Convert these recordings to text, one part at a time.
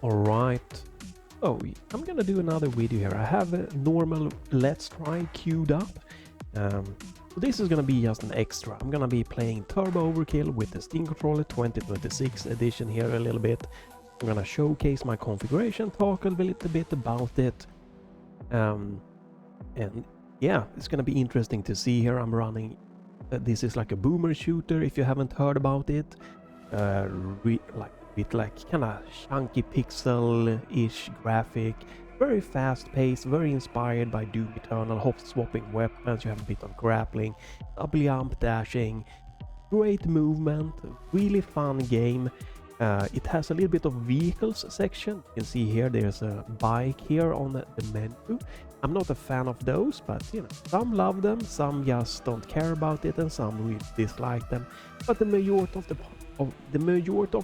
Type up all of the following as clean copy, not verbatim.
Alright. Oh, I'm gonna do another video here. I have a normal Let's Try queued up. So this is gonna be just an extra. I'm gonna be playing Turbo Overkill with the Steam Controller 2026 edition here a little bit. I'm gonna showcase my configuration, talk a little bit about it. And yeah, it's gonna be interesting to see here. I'm running, this is like a boomer shooter if you haven't heard about it. Like kind of chunky pixel-ish graphic, very fast-paced, very inspired by Doom Eternal, hop-swapping weapons, you have a bit of grappling, double jump dashing, great movement, really fun game. It has a little bit of vehicles section. You can see here there's a bike here on the menu. I'm not a fan of those, but you know, some love them, some just don't care about it, and some really dislike them. But the majority of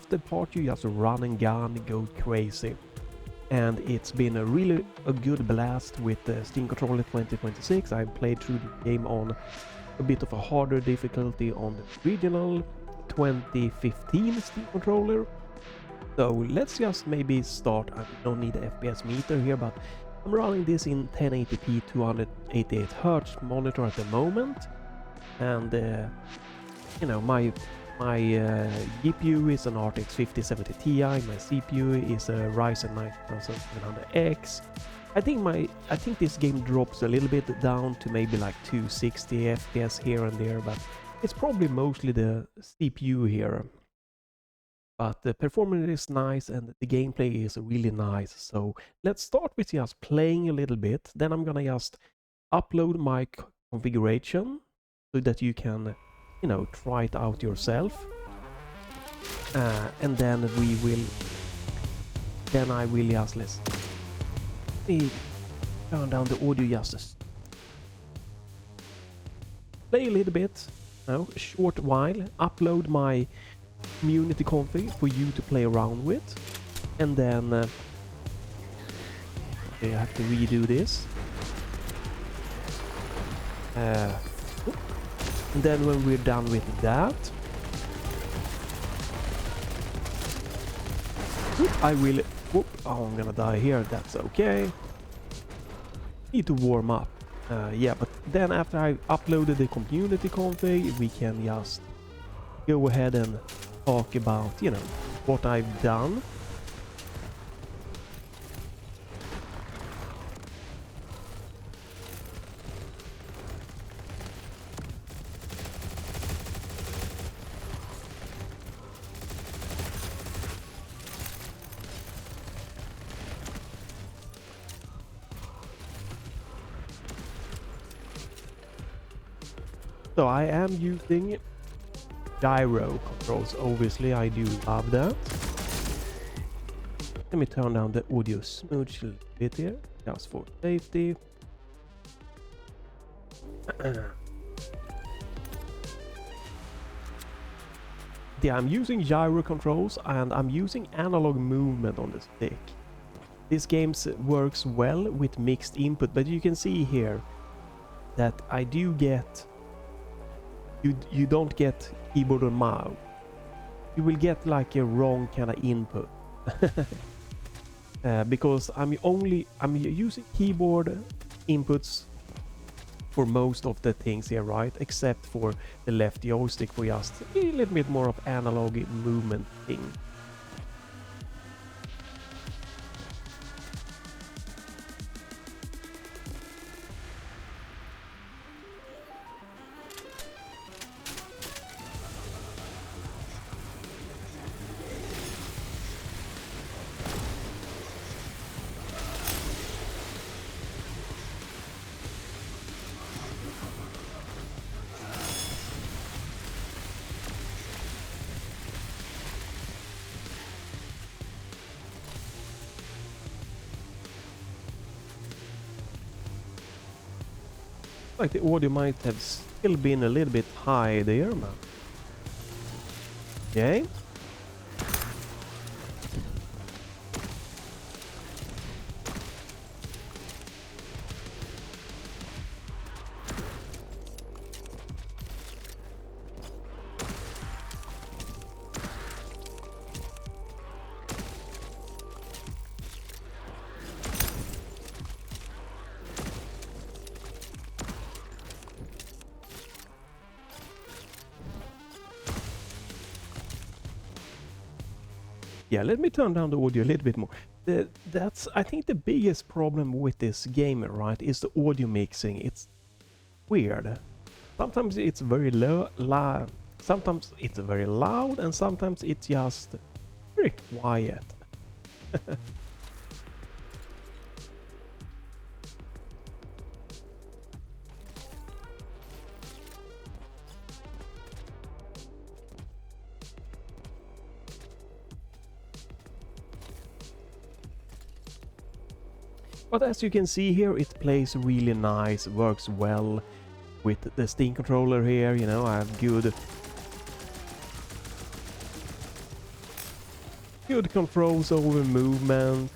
the part you just run and gun, go crazy. And it's been a really good blast with the Steam Controller 2026. I played through the game on a bit of a harder difficulty on the original 2015 Steam Controller. So let's just maybe start. I don't need the FPS meter here, but I'm running this in 1080p 288Hz monitor at the moment. And you know, my GPU is an RTX 5070 Ti, my CPU is a Ryzen 9700X. I think this game drops a little bit down to maybe like 260 FPS here and there, but it's probably mostly the CPU here. But the performance is nice and the gameplay is really nice. So let's start with just playing a little bit. Then I'm gonna just upload my configuration so that you can, you know, try it out yourself. And then I will just, let's see, turn down the audio just play a little bit, no, a short while, upload my community config for you to play around with, and then okay, I have to redo this. And then when we're done with that, I will, oh, I'm gonna die here, that's okay. Need to warm up. Yeah, but then after I uploaded the community config, we can just go ahead and talk about, you know, what I've done. So I am using gyro controls, obviously, I do love that. Let me turn down the audio smooch a little bit here, just for safety. Yeah, I'm using gyro controls and I'm using analog movement on the stick. This game works well with mixed input, but you can see here that I do get, you don't get keyboard and mouse. You will get like a wrong kind of input. Because I'm using keyboard inputs for most of the things here, right? Except for the left joystick for just a little bit more of analog movement thing. Like the audio might have still been a little bit high there, man. Okay. Yeah, let me turn down the audio a little bit more. That's, I think, the biggest problem with this game, right, is the audio mixing. It's weird. Sometimes it's very loud, sometimes it's very loud, and sometimes it's just very quiet. But as you can see here, it plays really nice, works well with the Steam controller here. You know, I have good controls over movement,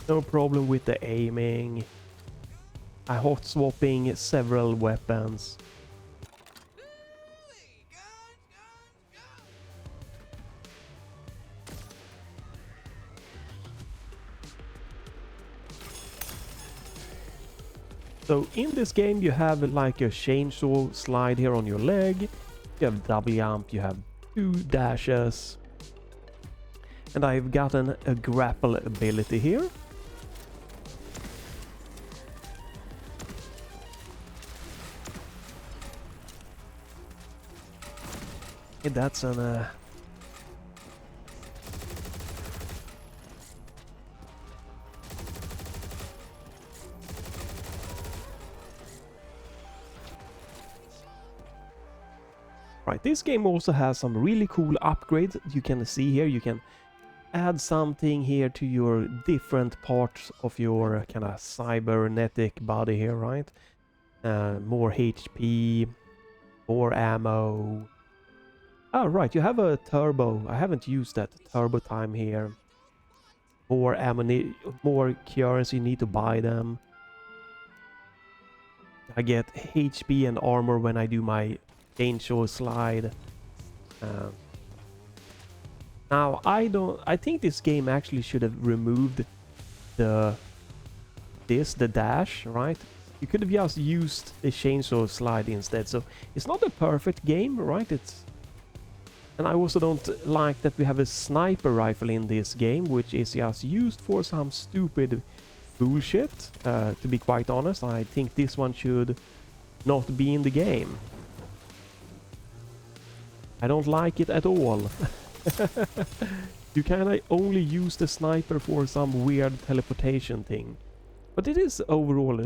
no problem with the aiming. I hot swapping several weapons. So in this game you have like a chainsaw slide here on your leg, you have double jump, you have 2 dashes, and I've gotten a grapple ability here. And that's an Right, this game also has some really cool upgrades. You can see here, you can add something here to your different parts of your kind of cybernetic body here, right? More HP, more ammo. Oh, right, you have a turbo. I haven't used that turbo time here. More ammunition, more currency, you need to buy them. I get HP and armor when I do my chainsaw slide. Now I think this game actually should have removed the dash, right? You could have just used the chainsaw slide instead. So it's not a perfect game, right? And I also don't like that we have a sniper rifle in this game, which is just used for some stupid bullshit. To be quite honest, I think this one should not be in the game. I don't like it at all. You kinda only use the sniper for some weird teleportation thing. But it is overall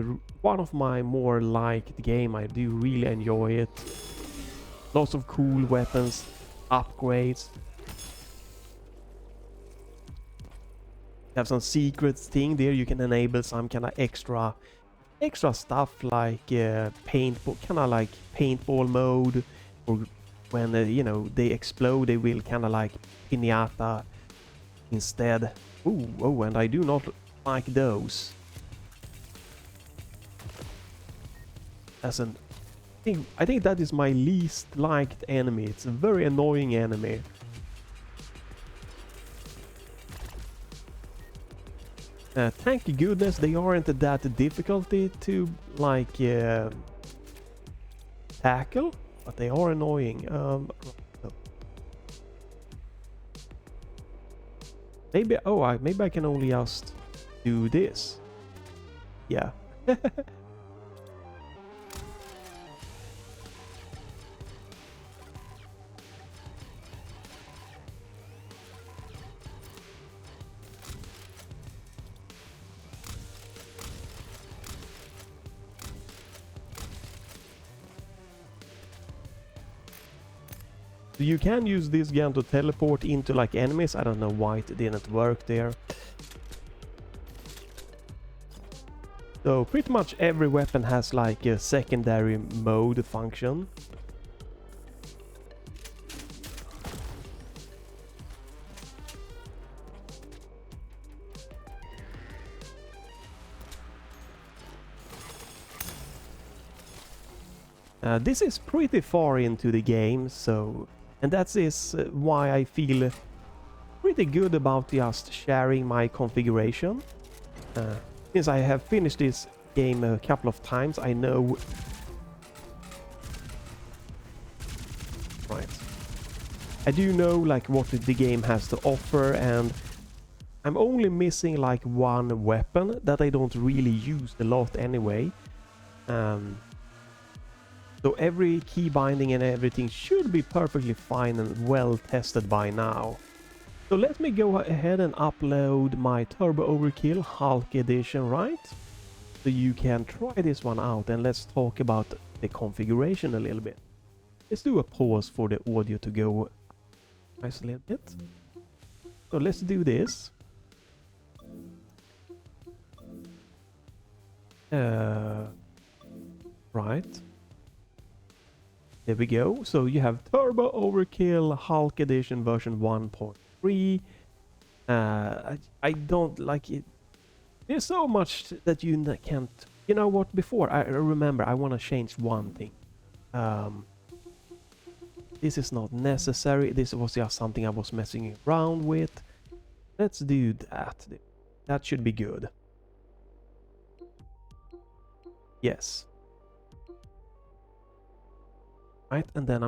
one of my more liked game. I do really enjoy it. Lots of cool weapons, upgrades. You have some secret thing there. You can enable some kind of extra stuff like paintball, kind of like paintball mode, or when you know, they explode, they will kind of like piñata instead. Oh, and I do not like those. I think that is my least liked enemy. It's a very annoying enemy. Thank goodness they aren't that difficulty to like tackle, but they are annoying. Maybe maybe I can only just do this. Yeah. You can use this gun to teleport into like enemies. I don't know why it didn't work there. So pretty much every weapon has like a secondary mode function. This is pretty far into the game, so... And that is why I feel pretty good about just sharing my configuration. Since I have finished this game a couple of times, I know... Right. I do know like what the game has to offer, and I'm only missing like one weapon that I don't really use a lot anyway. So every key binding and everything should be perfectly fine and well tested by now. So let me go ahead and upload my Turbo Overkill Hulk edition, right? So you can try this one out, and let's talk about the configuration a little bit. Let's do a pause for the audio to go nice a little bit. So let's do this. Right. There we go. So you have Turbo Overkill Hulk Edition version 1.3. I don't like it. There's so much that you can't... You know what? Before, I remember I want to change one thing. This is not necessary. This was just something I was messing around with. Let's do that. That should be good. Yes. Right, and then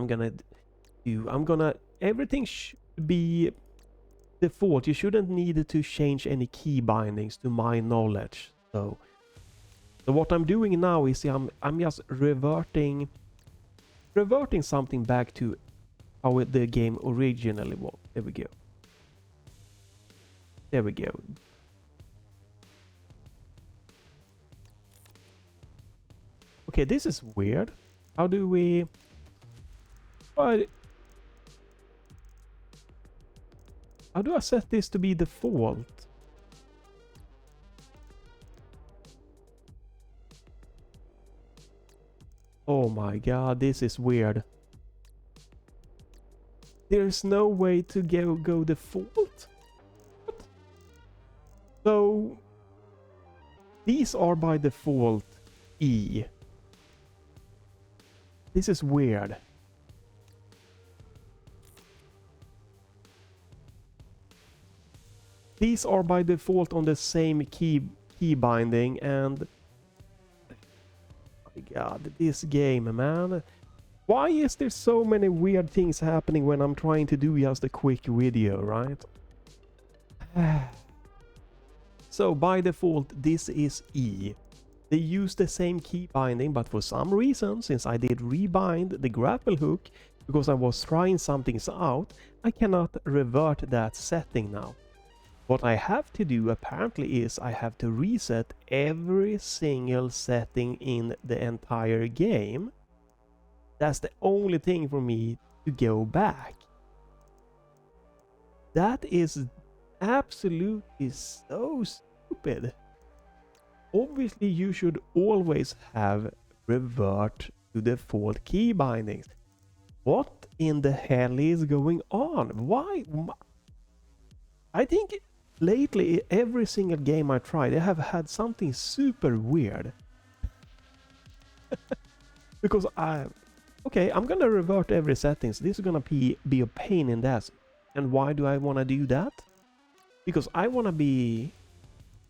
everything should be default. You shouldn't need to change any key bindings to my knowledge. So what I'm doing now is I'm just reverting something back to how the game originally was. There we go. There we go. Okay, this is weird. How do we... How do I set this to be default? Oh my god, this is weird. There's no way to go default? What? So these are by default E. This is weird. These are by default on the same key binding, and my god, this game, man. Why is there so many weird things happening when I'm trying to do just a quick video, right? So by default, this is E. They use the same key binding, but for some reason, since I did rebind the grapple hook because I was trying something out, I cannot revert that setting now. What I have to do apparently is I have to reset every single setting in the entire game. That's the only thing for me to go back. That is absolutely so stupid. Obviously, you should always have revert to default key bindings. What in the hell is going on? Why? I think lately, every single game I tried, they have had something super weird. Because okay, I'm gonna revert every settings. This is gonna be a pain in the ass. And why do I wanna do that? Because I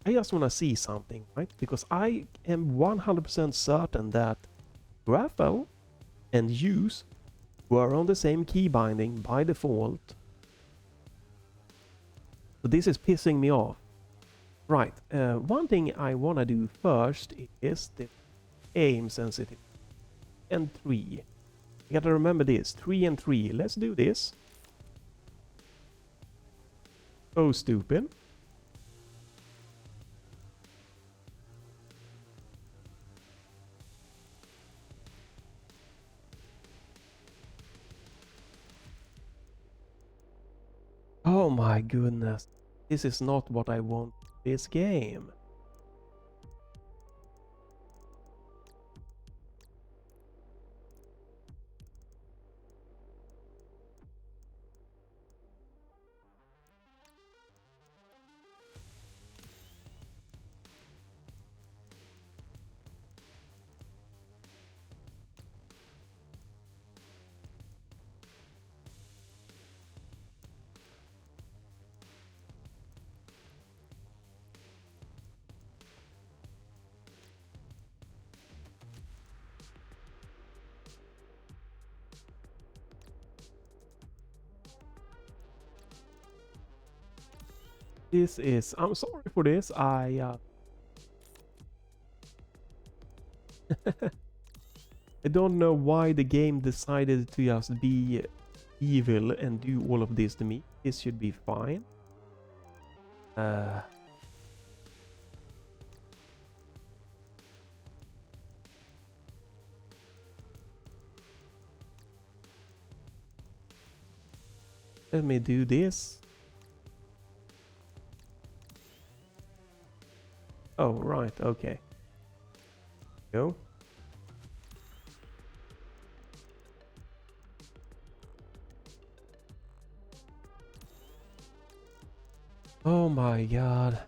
just wanna see something, right? Because I am 100% certain that grapple and use were on the same key binding by default. So this is pissing me off. Right, one thing I want to do first is the aim sensitivity. And 3. You gotta remember this, 3 and 3. Let's do this. Oh, stupid. Oh my goodness. This is not what I want in this game. This is... I'm sorry for this. I don't know why the game decided to just be evil and do all of this to me. This should be fine. Let me do this. Oh, right, okay. Go. Oh my god.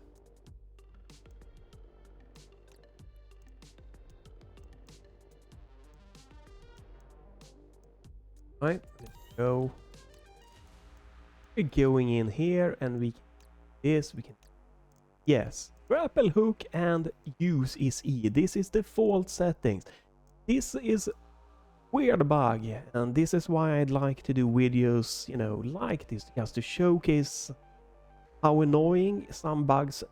Right, let's go. We're going in here and we can yes, grapple hook and use is E. This is default settings. This is weird bug, and this is why I'd like to do videos, you know, like this, just to showcase how annoying some bugs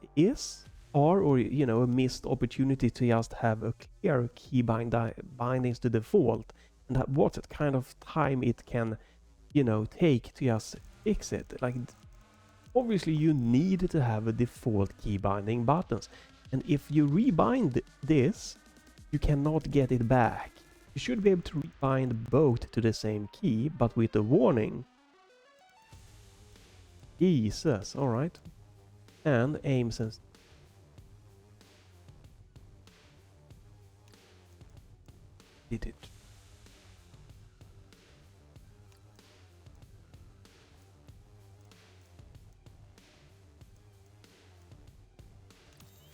are, or you know, a missed opportunity to just have a clear key bindings to default, and what kind of time it can, you know, take to just fix it. Like, obviously you need to have a default key binding buttons, and if you rebind this, you cannot get it back. You should be able to rebind both to the same key, but with a warning. Jesus, alright. And aim sense. Did it.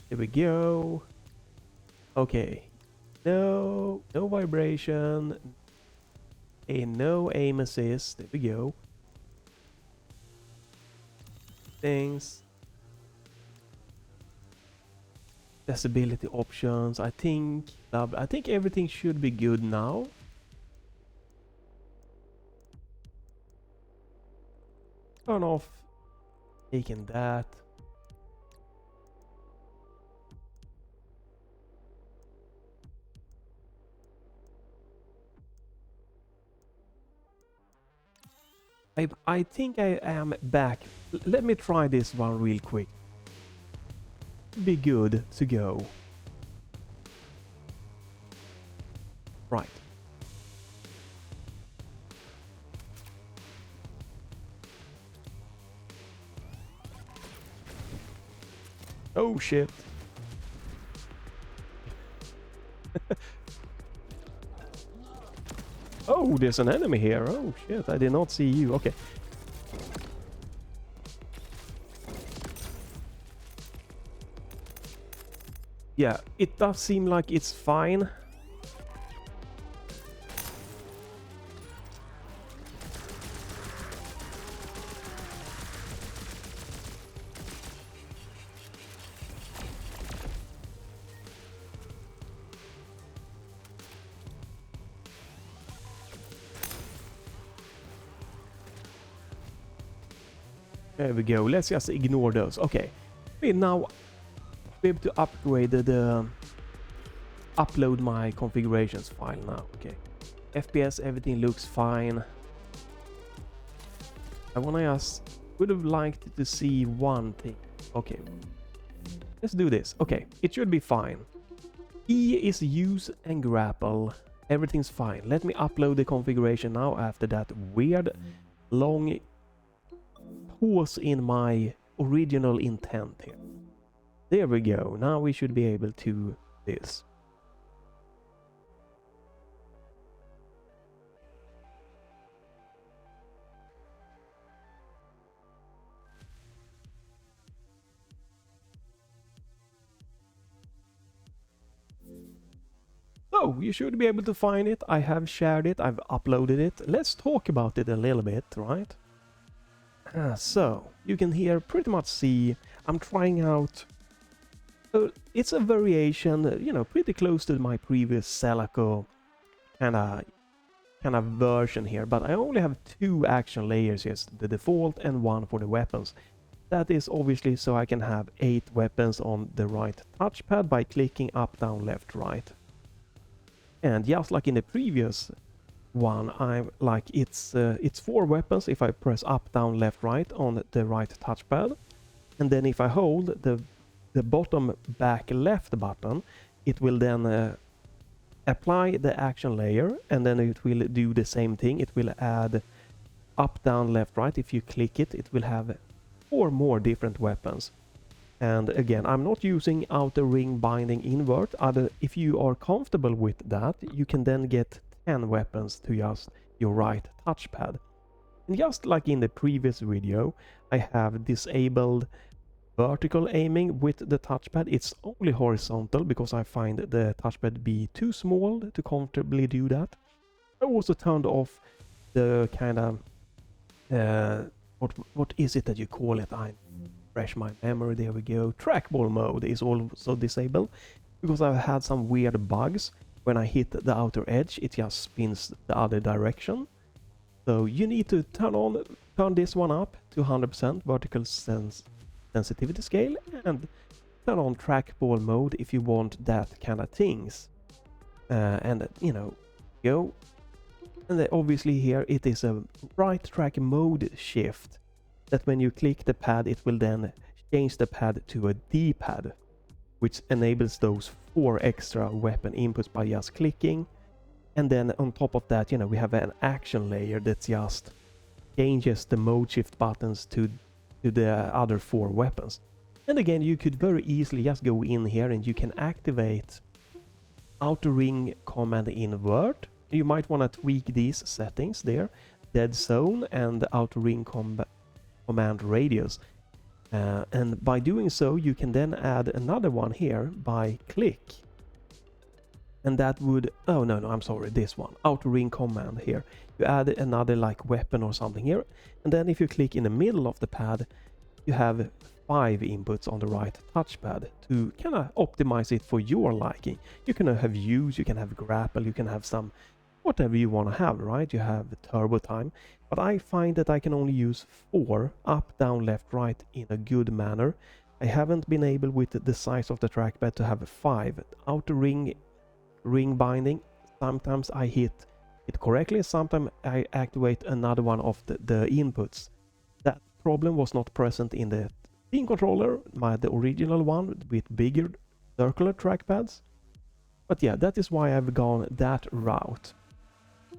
Here we go. Okay. No vibration. No aim assist. There we go. Things. Accessibility options. I think everything should be good now. Turn off. Taking that. I think I am back. Let me try this one real quick. Be good to go. Right. Oh shit. Oh, there's an enemy here. Oh shit, I did not see you. Okay. Yeah, it does seem like it's fine. There we go. Let's just ignore those. Okay. We now be able to upgrade the upload my configurations file now. Okay. FPS, everything looks fine. I would have liked to see one thing. Okay. Let's do this. Okay. It should be fine. E is use and grapple. Everything's fine. Let me upload the configuration now after that weird long pause in my original intent here. There we go. Now we should be able to do this. So, you should be able to find it. I have shared it. I've uploaded it. Let's talk about it a little bit, right? So, you can here pretty much see I'm trying out... it's a variation, you know, pretty close to my previous Celaco kind of version here, but I only have two action layers here, the default and one for the weapons. that is obviously so I can have 8 weapons on the right touchpad by clicking up, down, left, right. And just like in the previous one, it's 4 weapons if I press up, down, left, right on the right touchpad. And then if I hold the bottom back left button, it will then apply the action layer, and then it will do the same thing. It will add up, down, left, right. If you click it, it will have 4 more different weapons. And again, I'm not using outer ring binding invert. If you are comfortable with that, you can then get 10 weapons to just your right touchpad. And just like in the previous video, I have disabled vertical aiming with the touchpad. It's only horizontal because I find the touchpad be too small to comfortably do that. I also turned off the kind of what is it that you call it? I refresh my memory. There we go. Trackball mode is also disabled because I've had some weird bugs. When I hit the outer edge, it just spins the other direction. So you need to turn this one up to 100% vertical sensitivity scale and turn on trackball mode if you want that kind of things. And you know, go. And obviously here it is a right track mode shift, that when you click the pad it will then change the pad to a D-pad, which enables those 4 extra weapon inputs by just clicking. And then on top of that, you know, we have an action layer that just changes the mode shift buttons to the other 4 weapons. And again, you could very easily just go in here and you can activate outer ring command invert. You might want to tweak these settings there, dead zone and outer ring command radius. And by doing so, you can then add another one here by click. And that would, oh no, I'm sorry, this one, outer ring command here. You add another like weapon or something here. And then if you click in the middle of the pad, you have 5 inputs on the right touchpad to kind of optimize it for your liking. You can have use, you can have grapple, you can have some whatever you want to have, right? You have turbo time, but I find that I can only use 4 up, down, left, right in a good manner. I haven't been able with the size of the trackpad to have 5. Outer ring binding, sometimes I hit it correctly, sometimes I activate another one of the inputs. That problem was not present in the Steam controller, the original one with bigger circular trackpads. But yeah, that is why I've gone that route.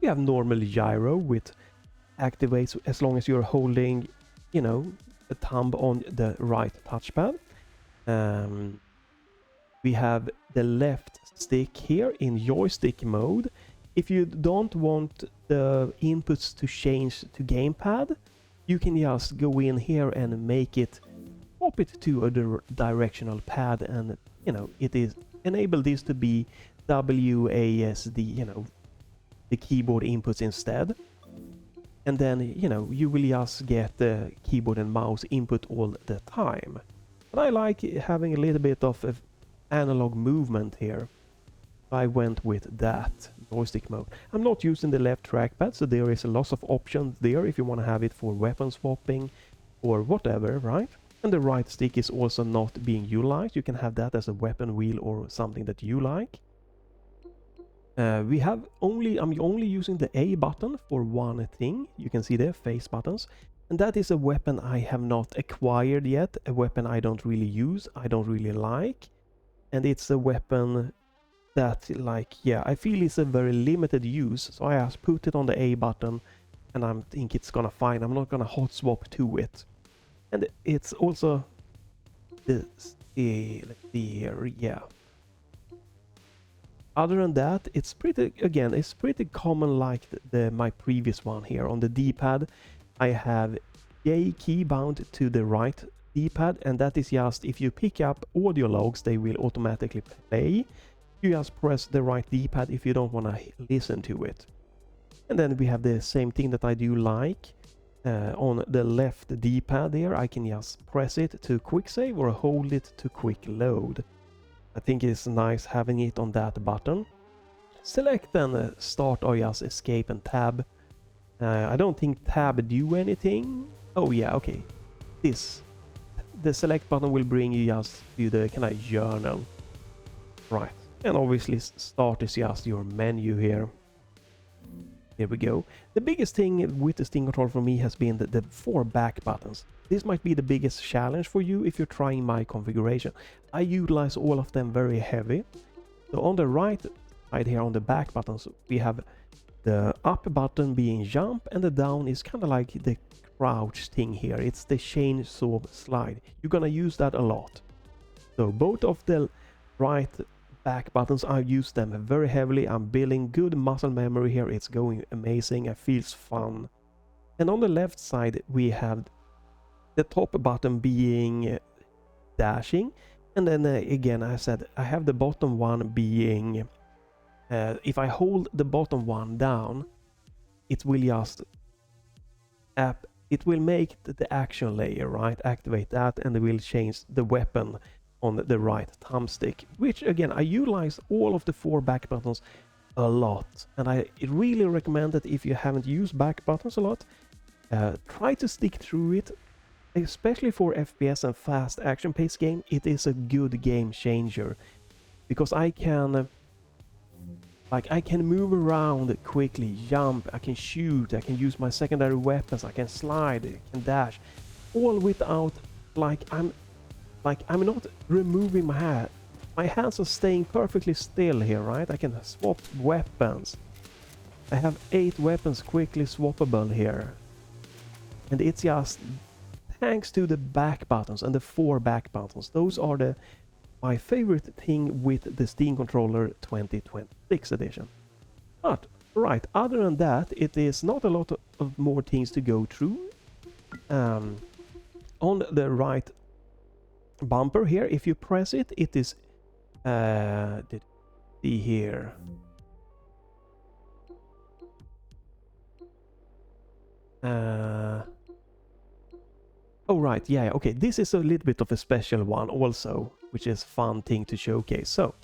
We have normal gyro, with activates as long as you're holding, you know, the thumb on the right touchpad. We have the left stick here in joystick mode. If you don't want the inputs to change to gamepad, you can just go in here and make it, swap it to a directional pad, and you know, it is enable this to be WASD, you know, the keyboard inputs instead. And then, you know, you will just get the keyboard and mouse input all the time. But I like having a little bit of analog movement here. I went with that joystick mode. I'm not using the left trackpad, so there is a lot of options there if you want to have it for weapon swapping or whatever, right? And the right stick is also not being utilized. You can have that as a weapon wheel or something that you like. I'm only using the A button for one thing. You can see there, face buttons. And that is a weapon I have not acquired yet. A weapon I don't really use, I don't really like. And it's a weapon that, like, yeah, I feel it's a very limited use. So I just put it on the A button and I think it's gonna fine. I'm not gonna hot swap to it. And it's also let's see here, yeah. Other than that, it's pretty common like my previous one here. On the D-pad, I have J key bound to the right D-pad, and that is just if you pick up audio logs, they will automatically play. You just press the right D-pad if you don't want to listen to it. And then we have the same thing that I do like. On the left D-pad there, I can just press it to quick save or hold it to quick load. I think it's nice having it on that button. Select and start or just escape and tab. I don't think tab do anything. Oh yeah, okay. This the select button will bring you just to the kind of journal. Right. And obviously start is just your menu here. Here we go. The biggest thing with the Steam controller for me has been the 4 back buttons. This might be the biggest challenge for you if you're trying my configuration. I utilize all of them very heavy. So on the right side here on the back buttons, we have the up button being jump, and the down is kind of like the crouch thing here. It's the chainsaw slide. You're gonna use that a lot. So both of the right back buttons, I use them very heavily. I'm building good muscle memory here. It's going amazing. It feels fun. And on the left side we have the top button being dashing, and then again I said I have the bottom one being if I hold the bottom one down, it will just it will make the action layer, right? Activate that, and it will change the weapon on the right thumbstick, which again I utilize all of the 4 back buttons a lot, and I really recommend that if you haven't used back buttons a lot, try to stick through it, especially for FPS and fast action paced game. It is a good game changer because I can move around quickly, jump, I can shoot, I can use my secondary weapons, I can slide, I can dash, all without I'm not removing my hand. My hands are staying perfectly still here, right? I can swap weapons. I have 8 weapons quickly swappable here. And it's just thanks to the back buttons and the 4 back buttons. Those are my favorite thing with the Steam Controller 2026 edition. But, right, other than that, it is not a lot of more things to go through. On the right bumper here, if you press it, it is see here. Oh right, yeah, okay, this is a little bit of a special one also, which is fun thing to showcase. So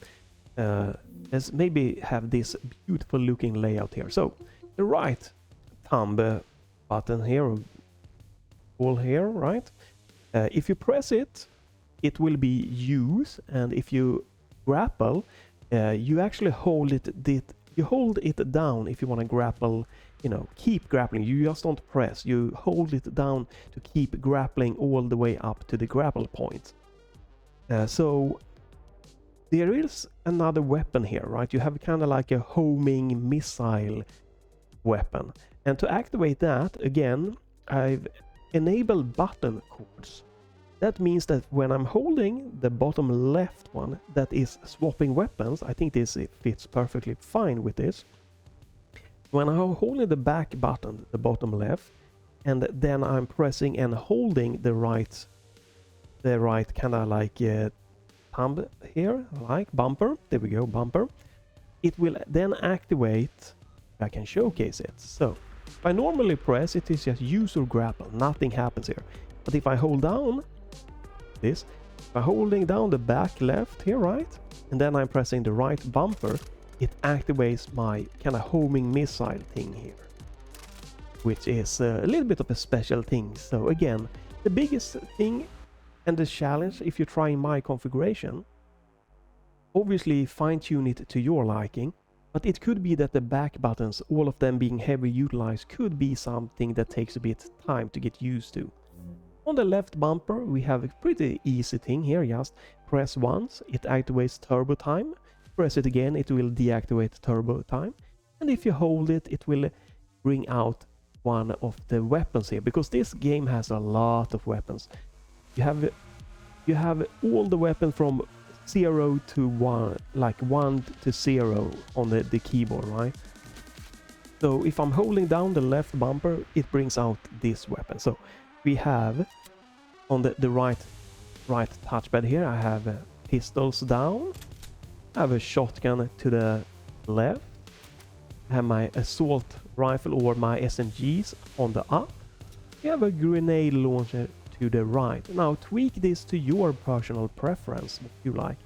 let's maybe have this beautiful looking layout here. So the right thumb button here, all here, right? If you press it, it will be use, and if you grapple, you actually hold it down if you want to grapple, you know, keep grappling. You just don't press, you hold it down to keep grappling all the way up to the grapple point. So there is another weapon here, right? You have kind of like a homing missile weapon, and to activate that, again, I've enabled button chords. That means that when I'm holding the bottom left one, that is swapping weapons, I think this fits perfectly fine with this. When I'm holding the back button, the bottom left, and then I'm pressing and holding the right kind of like thumb here, like bumper, there we go, bumper, it will then activate, I can showcase it. So if I normally press, it is just use or grapple, nothing happens here. But if I hold down this, by holding down the back left here, right, and then I'm pressing the right bumper, it activates my kind of homing missile thing here, which is a little bit of a special thing. So again, the biggest thing and the challenge if you're trying my configuration, obviously fine-tune it to your liking, but it could be that the back buttons, all of them being heavily utilized, could be something that takes a bit time to get used to. On the left bumper, we have a pretty easy thing here. Just press once, it activates turbo time. Press it again, it will deactivate turbo time. And if you hold it, it will bring out one of the weapons here, because this game has a lot of weapons. You have all the weapons from 0 to 1, like 1 to 0 on the keyboard, right? So if I'm holding down the left bumper, it brings out this weapon. So we have on the right touchpad here, I have pistols down, I have a shotgun to the left, I have my assault rifle or my SMGs on the up, we have a grenade launcher to the right. Now tweak this to your personal preference, what you like.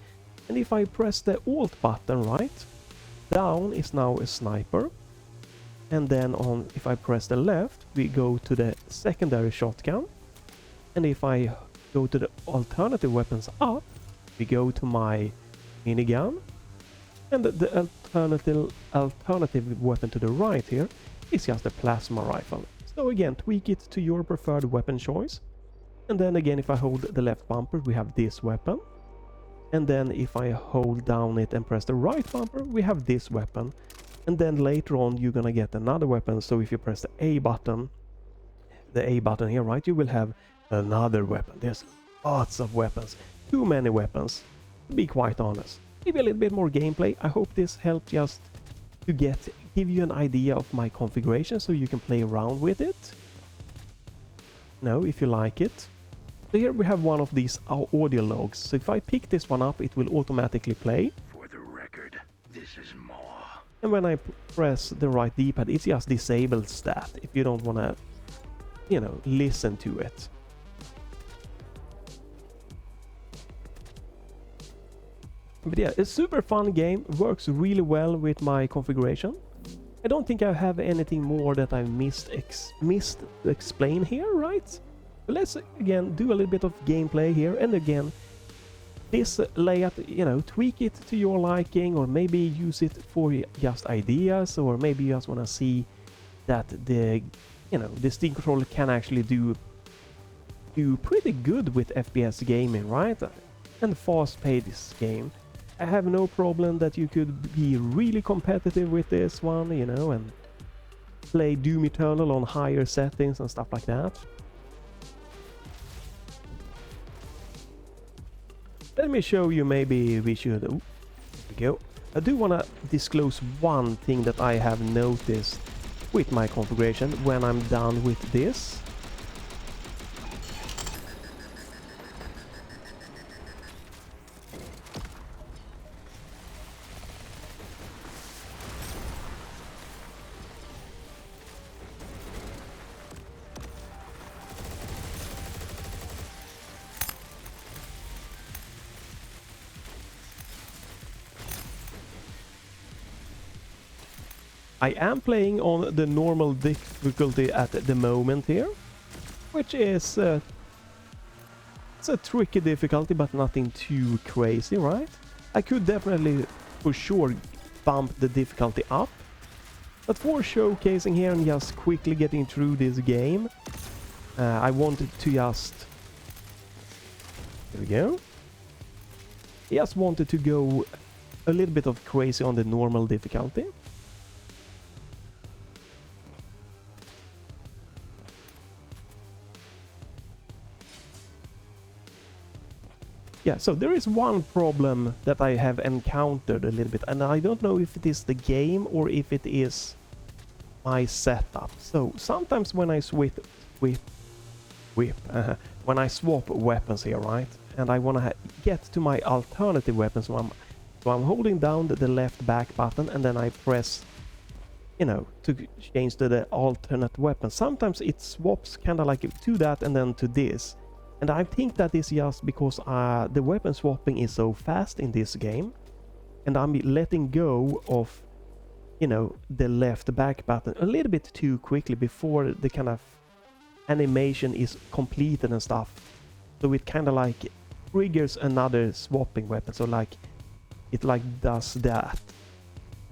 And if I press the Alt button, right, down is now a sniper. And then if I press the left, we go to the secondary shotgun. And if I go to the alternative weapons up, we go to my minigun, and the alternative weapon to the right here is just a plasma rifle. So again, tweak it to your preferred weapon choice. And then again, if I hold the left bumper, we have this weapon. And then if I hold down it and press the right bumper, we have this weapon. And then later on, you're gonna get another weapon. So if you press the A button here, right, you will have another weapon. There's lots of weapons. Too many weapons, to be quite honest. Maybe a little bit more gameplay. I hope this helped just to give you an idea of my configuration so you can play around with it. If you like it. So here we have one of these audio logs. So if I pick this one up, it will automatically play. For the record, this is more. And when I press the right D-pad, it's just disabled stat if you don't want to, listen to it. But yeah, a super fun game, works really well with my configuration. I don't think I have anything more that I missed to explain here, right? But let's again do a little bit of gameplay here, and again, this layout, tweak it to your liking, or maybe use it for just ideas, or maybe you just want to see that the Steam controller can actually do pretty good with FPS gaming, right? And fast-paced game. I have no problem that you could be really competitive with this one, and play Doom Eternal on higher settings and stuff like that. Let me show you, maybe we should... there we go. I do want to disclose one thing that I have noticed with my configuration when I'm done with this. I am playing on the normal difficulty at the moment here, which is it's a tricky difficulty, but nothing too crazy, right? I could definitely, for sure, bump the difficulty up, but for showcasing here and just quickly getting through this game, I wanted to just... There we go. I just wanted to go a little bit of crazy on the normal difficulty. Yeah, so there is one problem that I have encountered a little bit, and I don't know if it is the game or if it is my setup. So sometimes when I when I swap weapons here, right, and I want to get to my alternative weapons, so I'm holding down the left back button, and then I press, to change to the alternate weapon. Sometimes it swaps kind of like to that and then to this. And I think that is just because the weapon swapping is so fast in this game, and I'm letting go of, the left back button a little bit too quickly before the kind of animation is completed and stuff. So it kind of like triggers another swapping weapon. So like it like does that.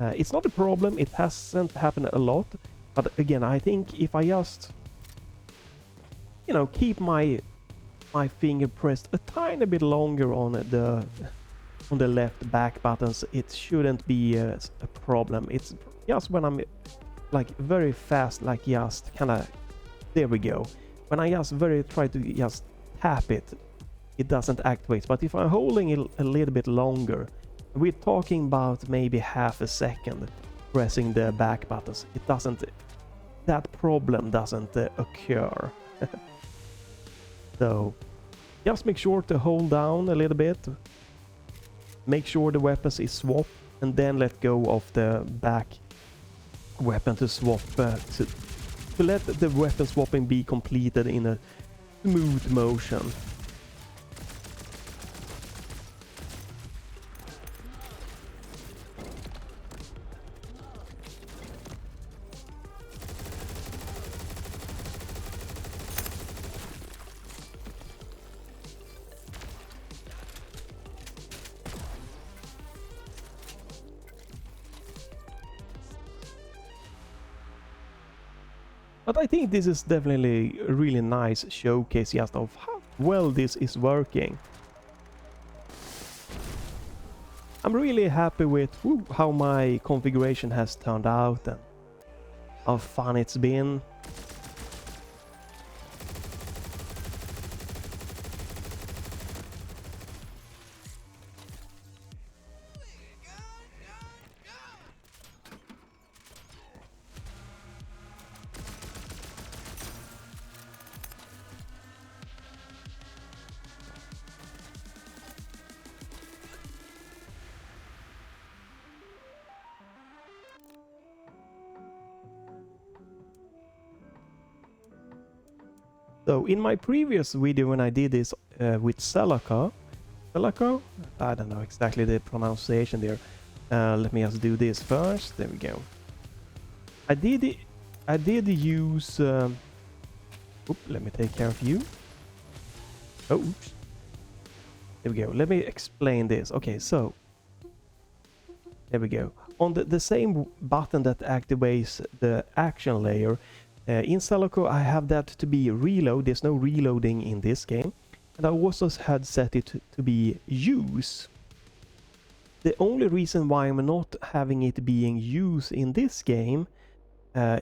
It's not a problem. It hasn't happened a lot, but again, I think if I just, keep my finger pressed a tiny bit longer on the left back buttons, it shouldn't be a problem. It's just when I'm like very fast, like just kind of, there we go. When I just try to just tap it, it doesn't activate. But if I'm holding it a little bit longer, we're talking about maybe half a second pressing the back buttons, that problem doesn't occur. So just make sure to hold down a little bit, make sure the weapons is swapped, and then let go of the back weapon to swap, to let the weapon swapping be completed in a smooth motion. But I think this is definitely a really nice showcase just of how well this is working. I'm really happy with how my configuration has turned out and how fun it's been. So in my previous video when I did this with Celaco, I don't know exactly the pronunciation there. Let me just do this first. There we go. I did use. Let me take care of you. Oh, oops. There we go. Let me explain this. Okay, so there we go. On the same button that activates the action layer. In Celaco I have that to be reload. There's no reloading in this game. And I also had set it to be use. The only reason why I'm not having it being used in this game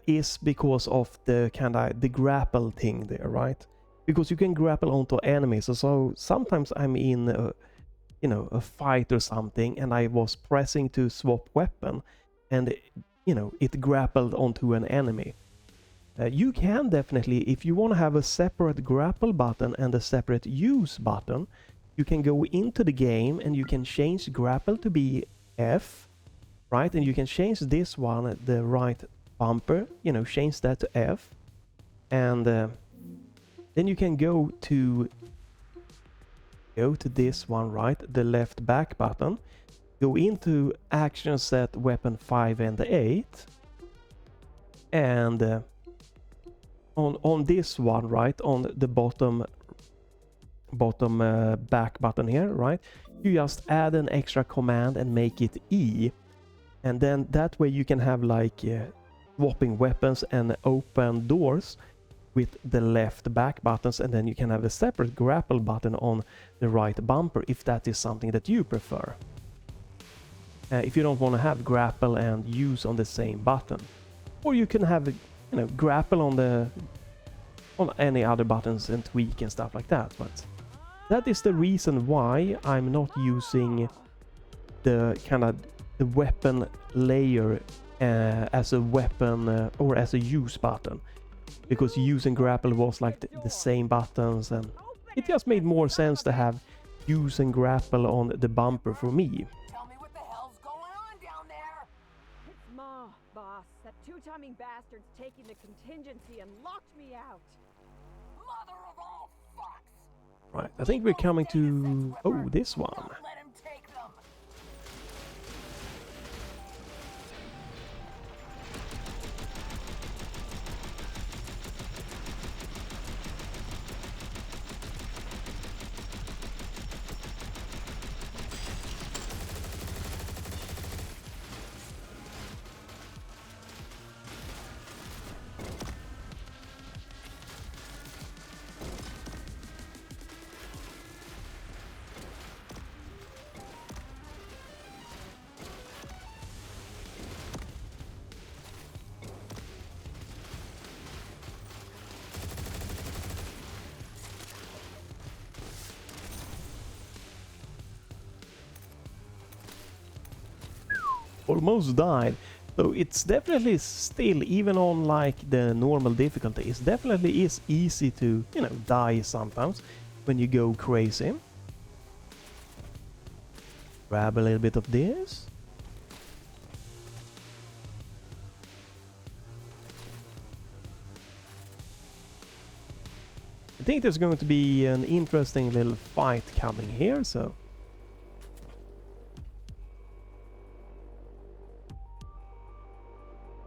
is because of the the grapple thing there, right? Because you can grapple onto enemies. So sometimes I'm in a fight or something and I was pressing to swap weapon and it grappled onto an enemy. You can definitely, if you want to have a separate grapple button and a separate use button, you can go into the game and you can change grapple to be F, right? And you can change this one, the right bumper, change that to F. And then you can go to this one, right? The left back button. Go into action set weapon 5 and 8. And on this one, right, on the bottom back button here, right, you just add an extra command and make it E, and then that way you can have like swapping weapons and open doors with the left back buttons, and then you can have a separate grapple button on the right bumper if that is something that you prefer. If you don't want to have grapple and use on the same button, or you can have grapple on any other buttons and tweak and stuff like that. But that is the reason why I'm not using the the weapon layer as a weapon or as a use button, because use and grapple was like the same buttons, and it just made more sense to have use and grapple on the bumper for me. That two-timing bastard's taking the contingency and locked me out. Mother of all fucks. Right, I think we're coming to this one. Let him take them. Almost died. So it's definitely still, even on like the normal difficulty, it definitely is easy to, die sometimes when you go crazy. Grab a little bit of this. I think there's going to be an interesting little fight coming here, so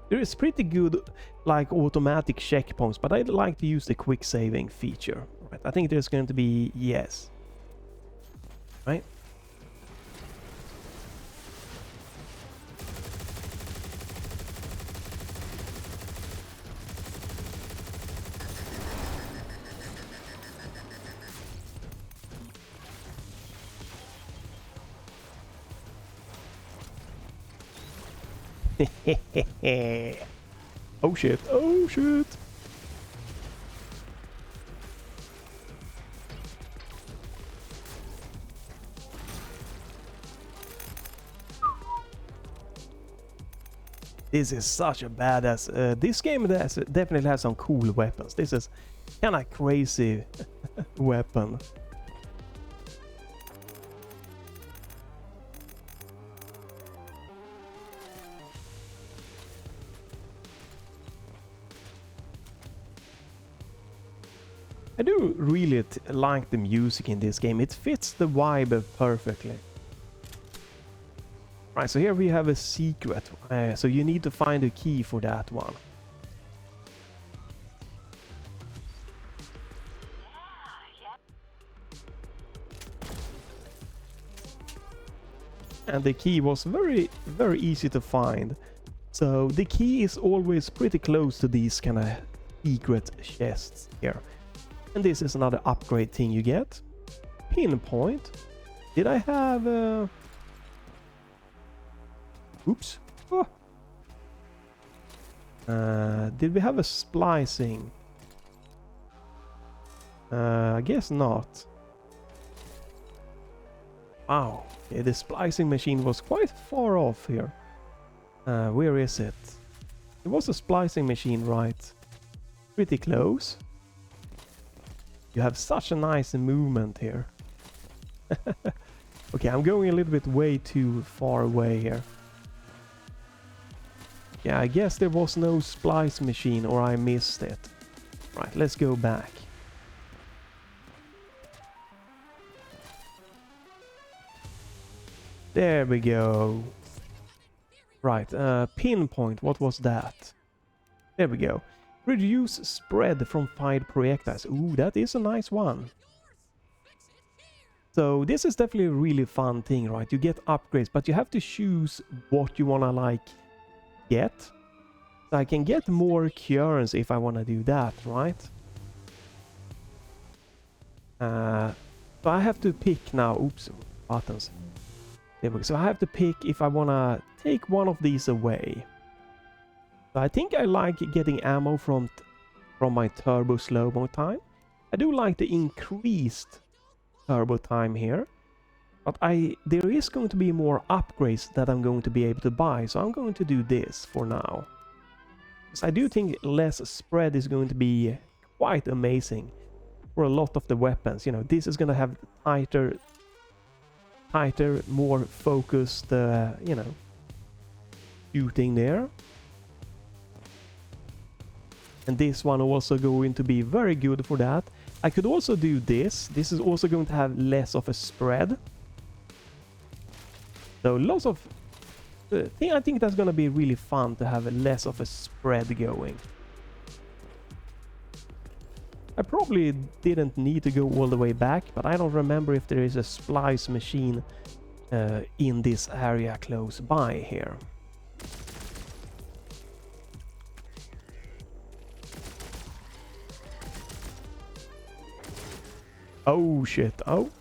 there is pretty good like automatic checkpoints, but I'd like to use the quick saving feature. Right, I think there's going to be right. Oh shit, oh shit. This is such a badass. This game definitely has some cool weapons. This is kind of crazy weapon. I do really like the music in this game. It fits the vibe perfectly. Right, so here we have a secret. So you need to find a key for that one. And the key was very easy to find. So the key is always pretty close to these kind of secret chests here. And this is another upgrade thing you get. Pinpoint. Did I have oops. Oh. Did we have a splicing? I guess not. Wow. Okay, the splicing machine was quite far off here. Where is it? It was a splicing machine, right? Pretty close. You have such a nice movement here. Okay, I'm going a little bit way too far away here. Yeah, I guess there was no splice machine or I missed it. Right, let's go back. There we go. Right, pinpoint, what was that? There we go. Reduce spread from fired projectiles. Ooh, that is a nice one. So this is definitely a really fun thing, right? You get upgrades, but you have to choose what you wanna like get. So I can get more currency if I wanna do that, right? So I have to pick now. Oops, buttons. There we go. So I have to pick if I wanna take one of these away. So I think I like getting ammo from my turbo slow-mo time. I do like the increased turbo time here. But there is going to be more upgrades that I'm going to be able to buy. So I'm going to do this for now. Because I do think less spread is going to be quite amazing for a lot of the weapons. You know, this is going to have tighter, more focused, you know, shooting there. And this one also going to be very good for that. I could also do this. This is also going to have less of a spread. So lots of... I think that's going to be really fun to have less of a spread going. I probably didn't need to go all the way back, but I don't remember if there is a splice machine in this area close by here. Oh shit, oh.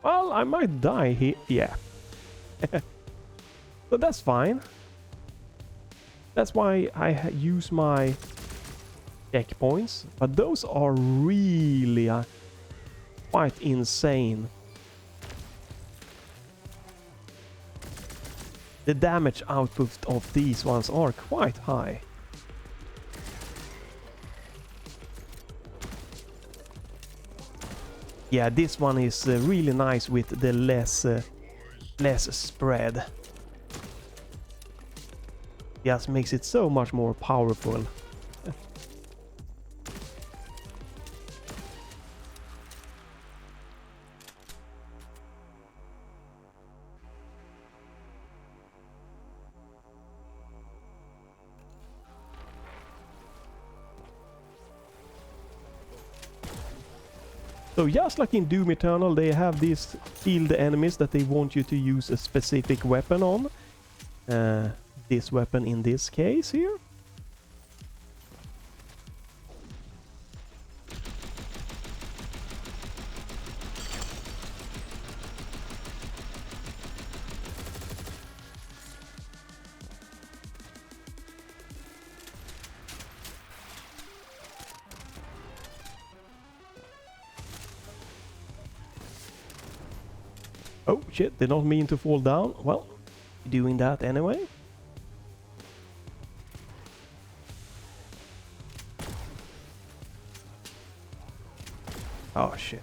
Well, I might die here, yeah. But that's fine. That's why I use my checkpoints. But those are really quite insane. The damage output of these ones are quite high. Yeah, this one is really nice with the less spread. Just makes it so much more powerful. So just like in Doom Eternal, they have these shield enemies that they want you to use a specific weapon on. This weapon in this case here. Oh shit, did not mean to fall down. Well, doing that anyway. Oh shit.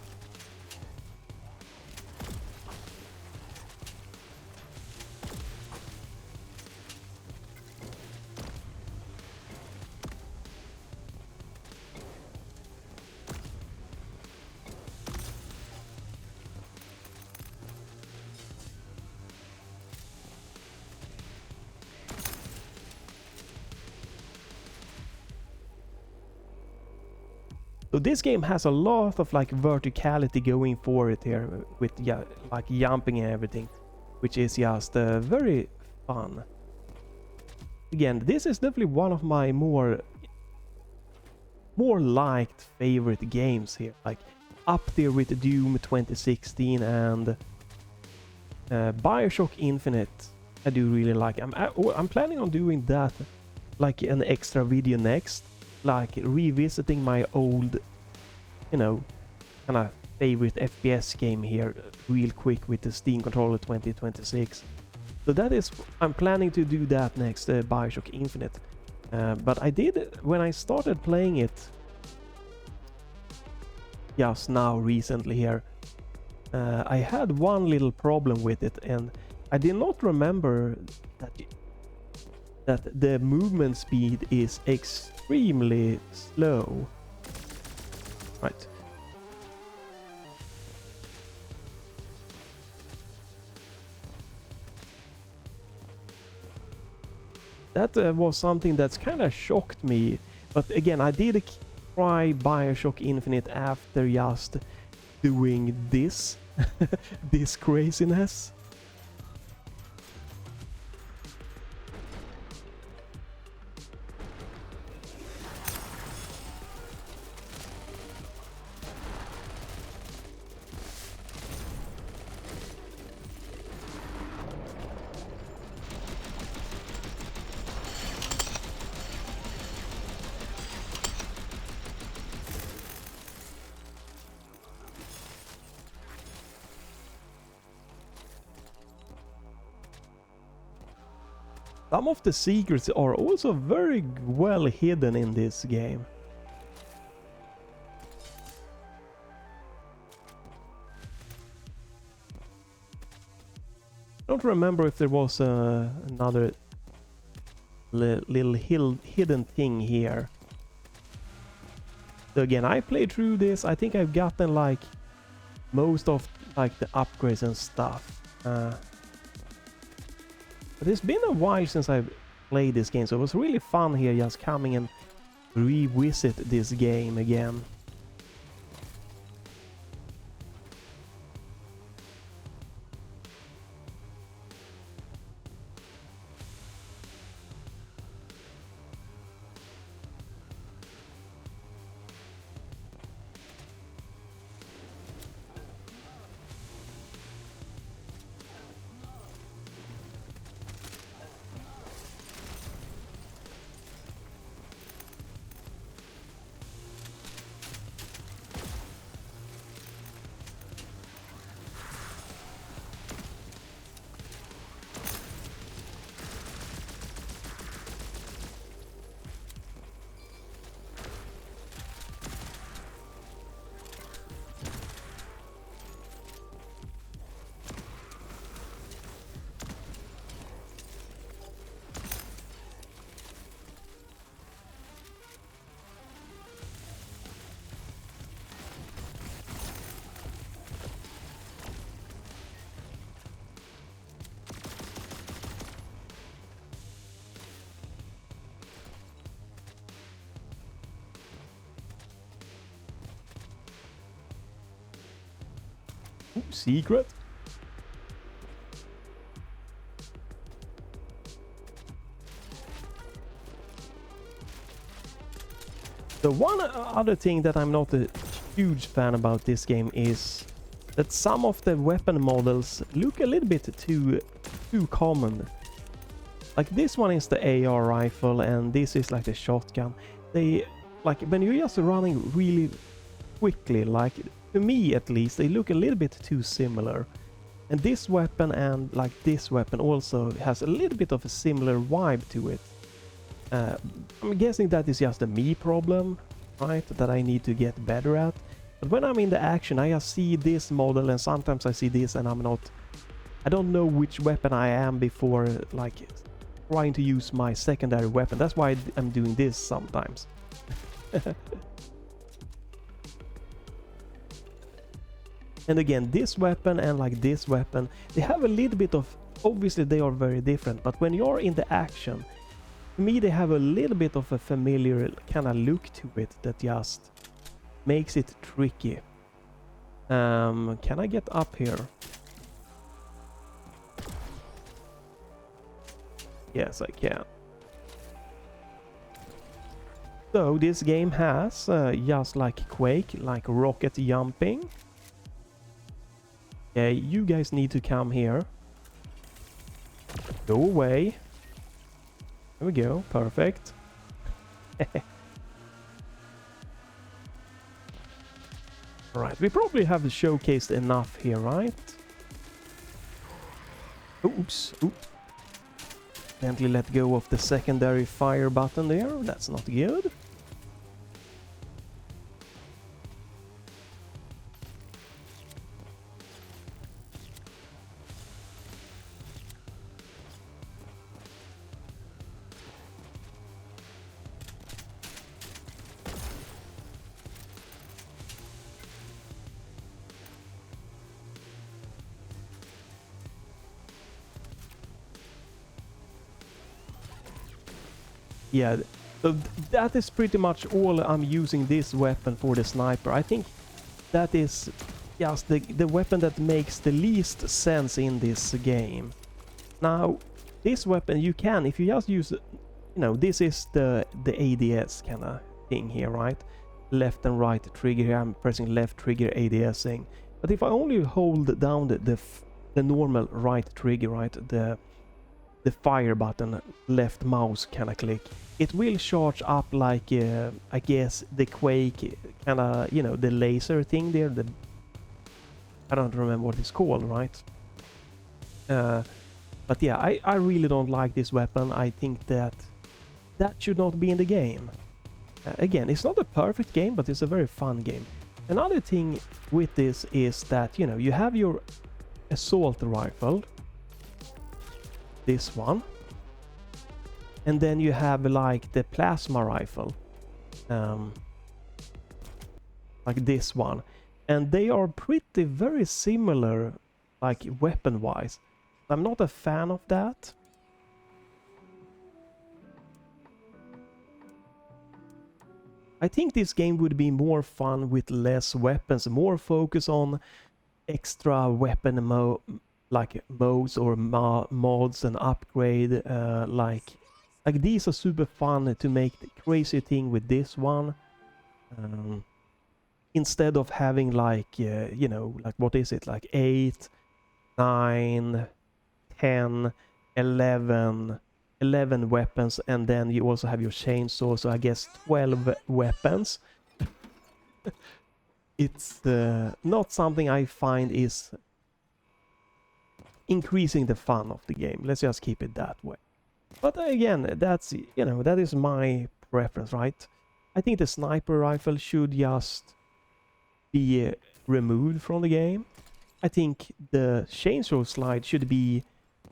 So this game has a lot of like verticality going for it here with like jumping and everything, which is just very fun. Again, this is definitely one of my more liked favorite games here, like up there with Doom 2016 and BioShock Infinite. I do really like. I'm planning on doing that, like an extra video next, like revisiting my old, you know, kind of favorite FPS game here real quick with the Steam Controller 2026. So that is, I'm planning to do that next, BioShock Infinite. But I did, when I started playing it just now recently here, I had one little problem with it, and I did not remember that the movement speed is extremely slow. Right. That was something that's kind of shocked me. But again, I did try BioShock Infinite after just doing this, this craziness. Some of the secrets are also very well hidden in this game. I don't remember if there was another little hidden thing here. So again, I played through this. I think I've gotten like most of like the upgrades and stuff. But it's been a while since I've played this game, so it was really fun here just coming and revisit this game again. Ooh, secret. The one other thing that I'm not a huge fan about this game is that some of the weapon models look a little bit too common. Like this one is the AR rifle and this is like the shotgun. They, like when you're just running really quickly, like to me at least, they look a little bit too similar. And this weapon and like this weapon also has a little bit of a similar vibe to it. I'm guessing that is just a me problem, right? That I need to get better at. But when I'm in the action, I just see this model and sometimes I see this and I don't know which weapon I am before like trying to use my secondary weapon. That's why I'm doing this sometimes. And again, this weapon and like this weapon, they have a little bit of, obviously they are very different, but when you're in the action, to me they have a little bit of a familiar kind of look to it that just makes it tricky. Can I get up here? Yes, I can. So this game has, just like Quake, like rocket jumping. Okay, you guys need to come here. Go away. There we go, perfect. Alright, we probably have showcased enough here, right? Oops, oops. Gently let go of the secondary fire button there, that's not good. Yeah, so that is pretty much all I'm using this weapon for, the sniper. I think that is just the weapon that makes the least sense in this game. Now, this weapon you can, if you just use, you know, this is the ADS kind of thing here, right? Left and right trigger, I'm pressing left trigger ADSing. But if I only hold down the normal right trigger, right, the fire button, left mouse kind of click, it will charge up like I guess the Quake kind of, you know, the laser thing there, I don't remember what it's called, right? But yeah, I really don't like this weapon. I think that should not be in the game. Again, it's not a perfect game, but it's a very fun game. Another thing with this is that, you know, you have your assault rifle, this one, and then you have like the plasma rifle, like this one, and they are pretty very similar, like weapon wise. I'm not a fan of that. I think this game would be more fun with less weapons, more focus on extra weapon modes or mods and upgrade, like these are super fun to make the crazy thing with this one, instead of having like you know, like what is it, like 8, 9, 10, 11 weapons, and then you also have your chainsaw, so I guess 12 weapons. It's not something I find is increasing the fun of the game. Let's just keep it that way. But again, that's, you know, that is my preference, right? I think the sniper rifle should just be removed from the game. I think the chainsaw slide should be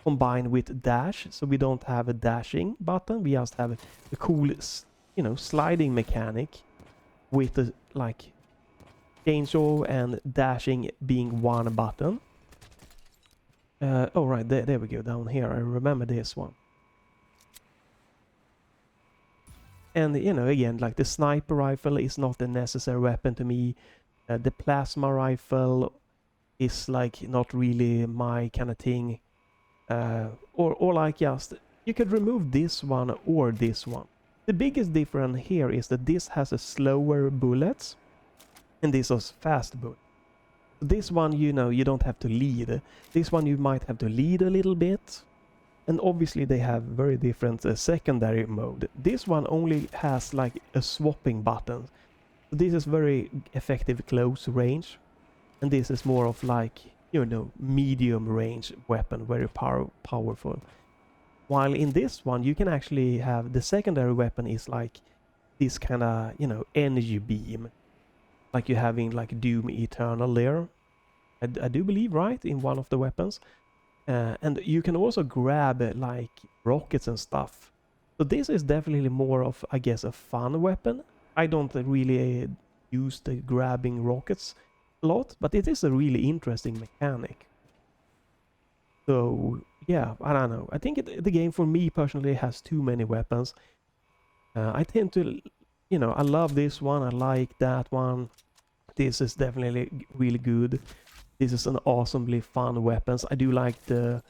combined with dash, so we don't have a dashing button. We just have a cool, you know, sliding mechanic with the like chainsaw and dashing being one button. Oh right, there we go, down here. I remember this one. And you know, again, like the sniper rifle is not a necessary weapon to me. The plasma rifle is like not really my kind of thing. Or like just, you could remove this one or this one. The biggest difference here is that this has a slower bullets and this has fast bullets. This one, you know, you don't have to lead. This one you might have to lead a little bit. And obviously they have very different secondary mode. This one only has like a swapping button. So this is very effective close range. And this is more of like you know, medium range weapon, very powerful. While in this one, you can actually have the secondary weapon is like this kind of, you know, energy beam, like you have in like Doom Eternal there. I do believe, right, in one of the weapons. And you can also grab like rockets and stuff. So this is definitely more of, I guess, a fun weapon. I don't really use the grabbing rockets a lot, but it is a really interesting mechanic. So yeah, I don't know. I think the game for me personally has too many weapons. I tend to, you know, I love this one. I like that one. This is definitely really good. This is an awesomely fun weapons. I do like the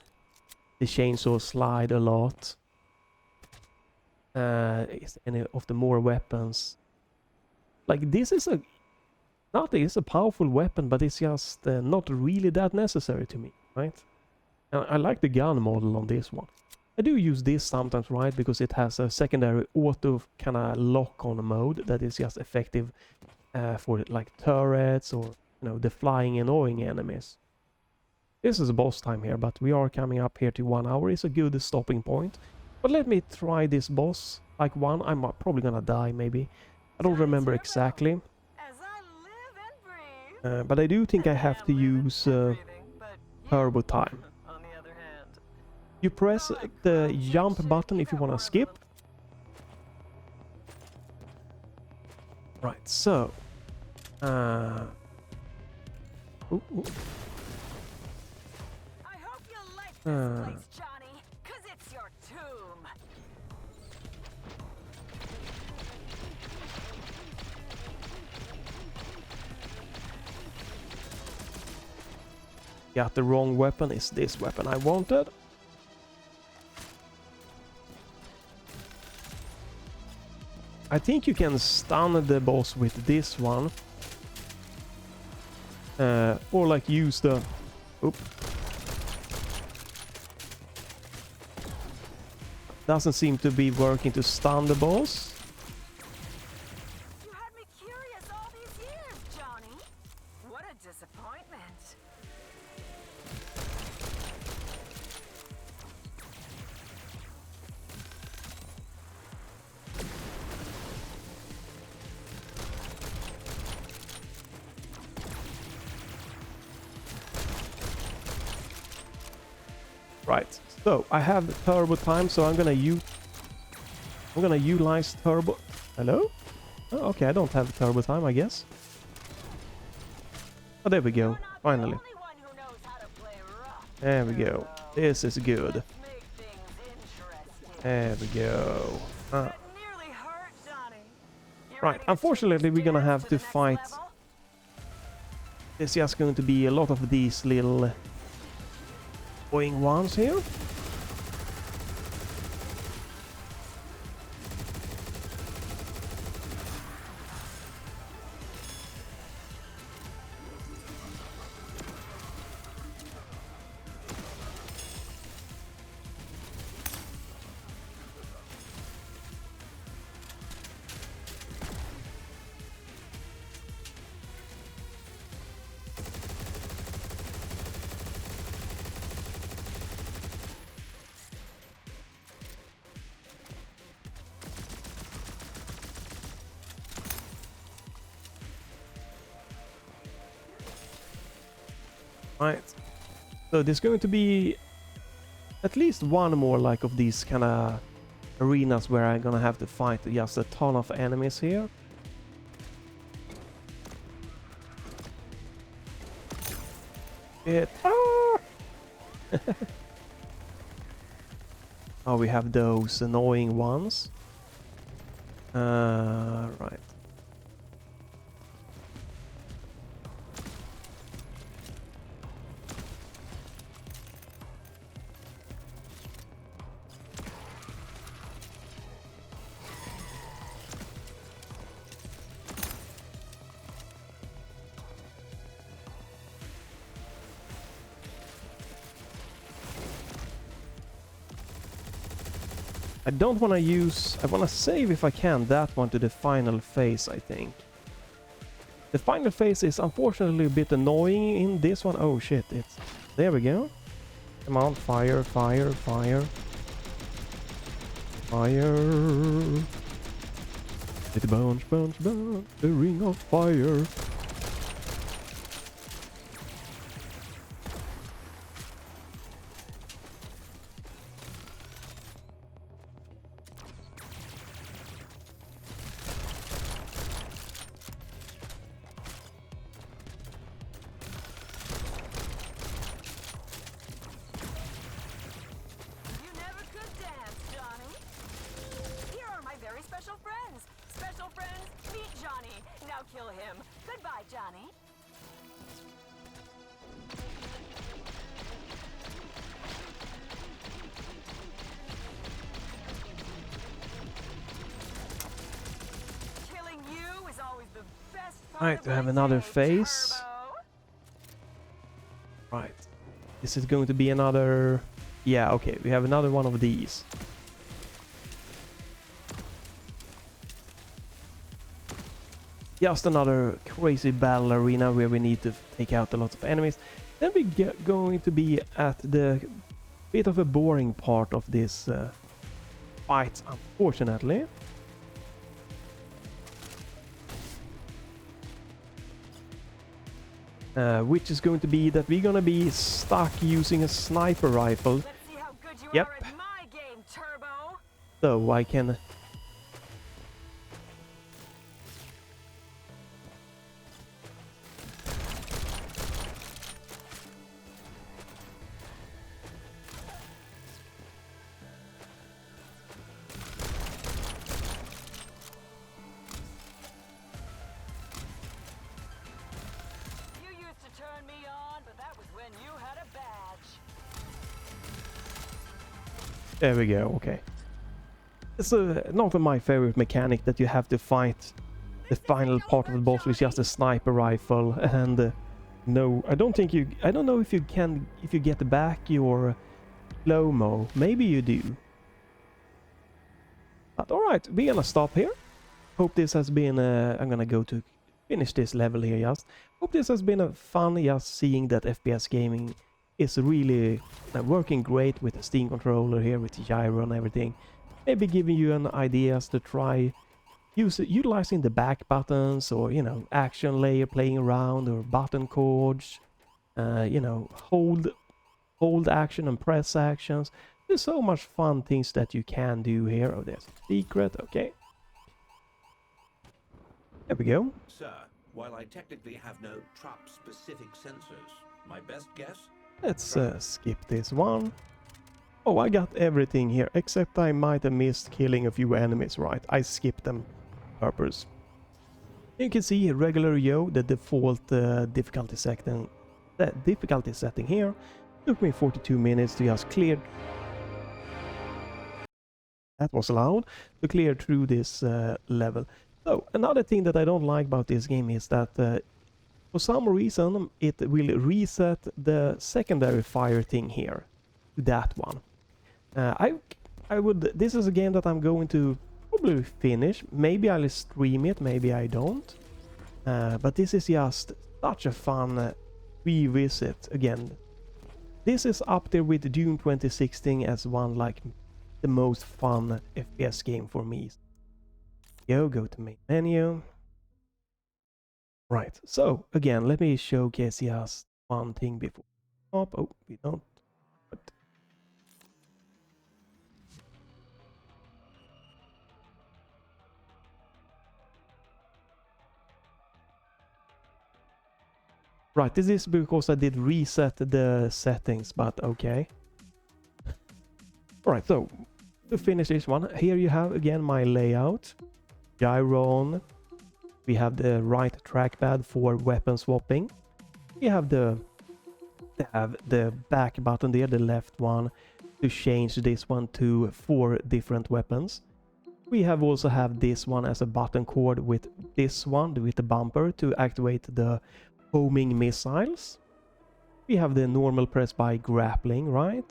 chainsaw slide a lot. Is any of the more weapons? Like this is a powerful weapon, but it's just not really that necessary to me, right? I like the gun model on this one. I do use this sometimes, right? Because it has a secondary auto kind of lock-on mode that is just effective for like turrets or, you know, the flying annoying enemies. This is a boss time here, but we are coming up here to 1 hour. It's a good stopping point. But let me try this boss. Like one, I'm probably gonna die maybe. I don't remember exactly. But I do think I have to use turbo time. You press the jump button if you want to skip. Right, so... ooh. I hope you like this place, Johnny, 'cause it's your tomb. Got the wrong weapon. Is this weapon I wanted? I think you can stun the boss with this one. Or like use the... Oop. Doesn't seem to be working to stun the boss. You had me curious all these years, Johnny. What a disappointment. Right. So I have turbo time, so I'm gonna utilize turbo. Hello? Oh, okay, I don't have turbo time, I guess. Oh, there we go. Finally. There we go. This is good. There we go. Right, unfortunately we're gonna have to fight. There's just going to be a lot of these little annoying ones here. Right, so there's going to be at least one more like of these kind of arenas where I'm gonna have to fight just a ton of enemies here. Oh, we have those annoying ones. Right. I don't want to use... I want to save if I can that one to the final phase, I think. The final phase is unfortunately a bit annoying in this one. Oh shit, it's... There we go. Come on, fire, fire, fire. Fire. It burns, burns, burns, the ring of fire. You never could dance, Johnny. Here are my very special friends. Special friends, meet Johnny. Now kill him. Goodbye, Johnny. Killing you is always the best part Right, of we have my another day, phase. Turbo. Right. This is going to be another... Yeah, okay, we have another one of these. Just another crazy battle arena where we need to take out a lot of enemies. Then we get going to be at the bit of a boring part of this fight, unfortunately. Which is going to be that we're gonna be stuck using a sniper rifle. Let's see how good you Yep. are at my game, Turbo. So I can... You used to turn me on, but that was when you had a badge. There we go, okay. It's not my favorite mechanic that you have to fight the final part of the boss with just a sniper rifle, and no, I don't think you... I don't know if you can... if you get back your slow-mo. Maybe you do. But alright, we're gonna stop here. Hope this has been... I'm gonna go to finish this level here just. Hope this has been a fun just seeing that FPS gaming is really working great with the Steam controller here, with the gyro and everything. Maybe giving you an ideas to try utilizing the back buttons, or you know, action layer playing around, or button chords, you know, hold action and press actions. There's so much fun things that you can do here. Oh, there's a secret. Okay, there we go. Sir, while I technically have no trap-specific sensors, my best guess? Let's skip this one. Oh, I got everything here, except I might have missed killing a few enemies, right? I skipped them on purpose. You can see regular Yo, the default difficulty setting. The difficulty setting here took me 42 minutes to just clear. That was loud, to clear through this level. So another thing that I don't like about this game is that for some reason it will reset the secondary fire thing here to that one. I would... This is a game that I'm going to probably finish. Maybe I'll stream it, maybe I don't. But this is just such a fun revisit again. This is up there with June 2016 as one like the most fun FPS game for me. Go to main menu. Right, so again, let me showcase just one thing before. Oh, we don't. But right, this is because I did reset the settings, but okay. Alright, so to finish this one, here you have again my layout. Gyro on. We have the right trackpad for weapon swapping. We have the back button there, the left one, to change this one to 4 different weapons. We have also have this one as a button cord with this one, with the bumper, to activate the homing missiles. We have the normal press by grappling, right?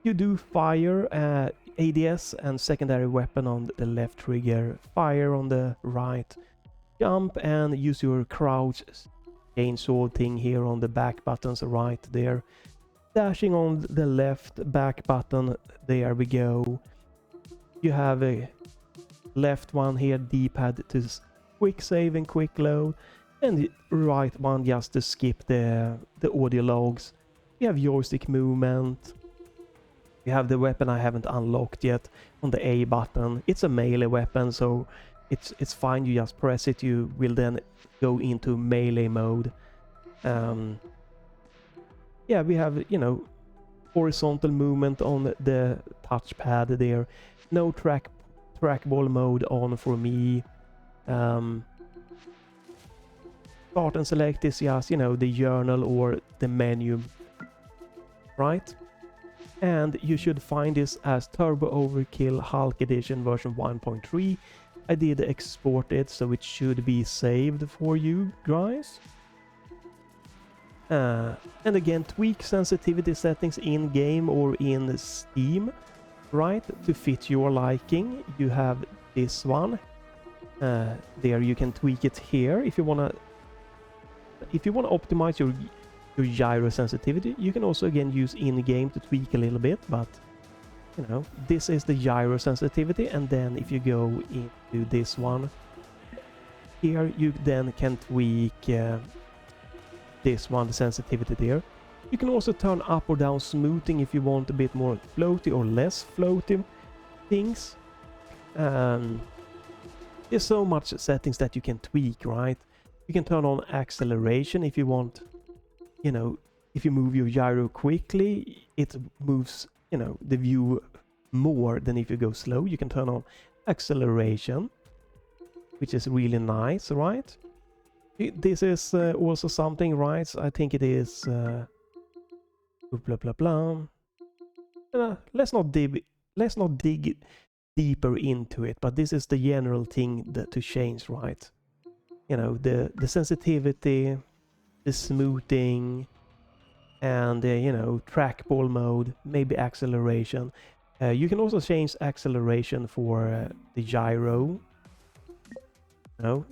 You do fire, ADS and secondary weapon on the left trigger, fire on the right. jump and use your crouch chainsaw thing here on the back buttons right there. Dashing on the left back button, there we go. You have a left one here, D-pad to quick save and quick load, and the right one just to skip the audio logs. You have joystick movement. You have the weapon I haven't unlocked yet on the A button. It's a melee weapon, so it's fine. You just press it. You will then go into melee mode. Yeah, we have, you know, horizontal movement on the touchpad there. No trackball mode on for me. Start and select is just, you know, the journal or the menu, right? And you should find this as Turbo Overkill Hulk Edition version 1.3. I did export it, so it should be saved for you guys. And again, tweak sensitivity settings in game or in Steam, right, to fit your liking. You have this one. There you can tweak it here if you wanna optimize your gyro sensitivity. You can also again use in-game to tweak a little bit, but you know, this is the gyro sensitivity. And then if you go into this one here, you then can tweak this one, the sensitivity there. You can also turn up or down smoothing if you want a bit more floaty or less floaty things. There's so much settings that you can tweak, right? You can turn on acceleration if you want, you know, if you move your gyro quickly, it moves, you know, the view more than if you go slow. You can turn on acceleration, which is really nice, right? This is also something, right? I think it is blah blah blah. Let's not dig deeper into it, but this is the general thing that to change, right? You know, the sensitivity, the smoothing, and you know, trackball mode, maybe acceleration. You can also change acceleration for the gyro. No.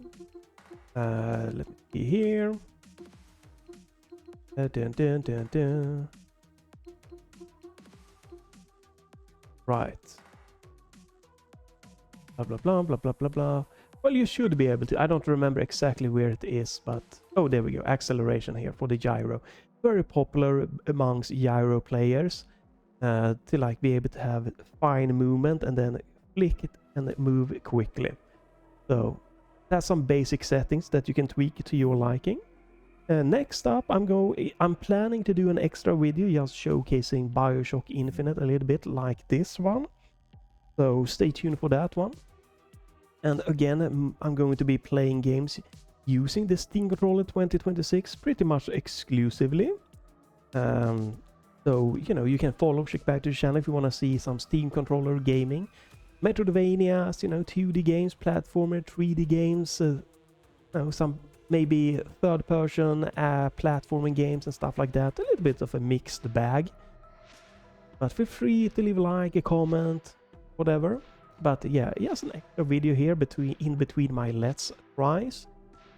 Let me see here. Right. Blah blah blah blah blah blah blah. Well, you should be able to. I don't remember exactly where it is, but oh, there we go. Acceleration here for the gyro. Very popular amongst gyro players to like be able to have fine movement and then flick it and move quickly. So that's some basic settings that you can tweak to your liking. Next up, I'm planning to do an extra video just showcasing BioShock Infinite a little bit like this one. So stay tuned for that one. And again, I'm going to be playing games using the Steam Controller 2026 pretty much exclusively. So, you know, you can follow, check back to the channel if you want to see some Steam Controller gaming. Metroidvanias, you know, 2D games, platformer, 3D games, you know, some maybe third-person platforming games and stuff like that. A little bit of a mixed bag. But feel free to leave a like, a comment, whatever. But yeah, just an extra video here in between my Let's Tries.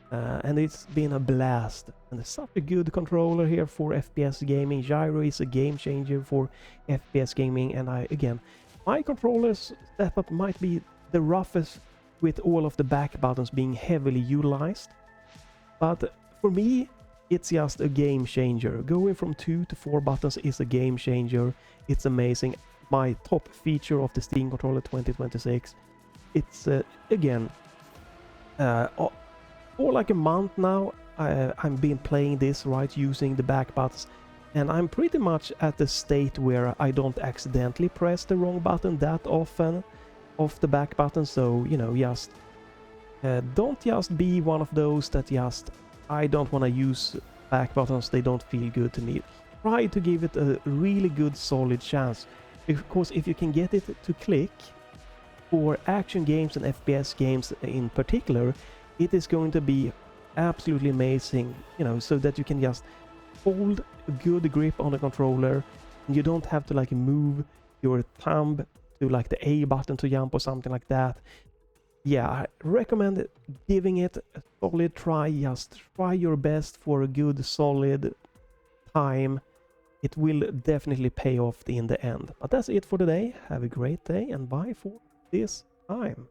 And it's been a blast. And it's such a good controller here for FPS gaming. Gyro is a game changer for FPS gaming. And again, my controller's setup might be the roughest with all of the back buttons being heavily utilized. But for me, it's just a game changer. Going from 2 to 4 buttons is a game changer. It's amazing. My top feature of the Steam Controller 2026. It's again for like a month now I've been playing this, right, using the back buttons, and I'm pretty much at the state where I don't accidentally press the wrong button that often off the back button. So, you know, just don't just be one of those that just I don't want to use back buttons, they don't feel good to me. Try to give it a really good solid chance. Because if you can get it to click for action games and FPS games in particular, it is going to be absolutely amazing, you know, so that you can just hold a good grip on the controller and you don't have to like move your thumb to like the A button to jump or something like that. yeah, I recommend giving it a solid try. Just try your best for a good solid time. It will definitely pay off in the end. But that's it for today. Have a great day and bye for this time.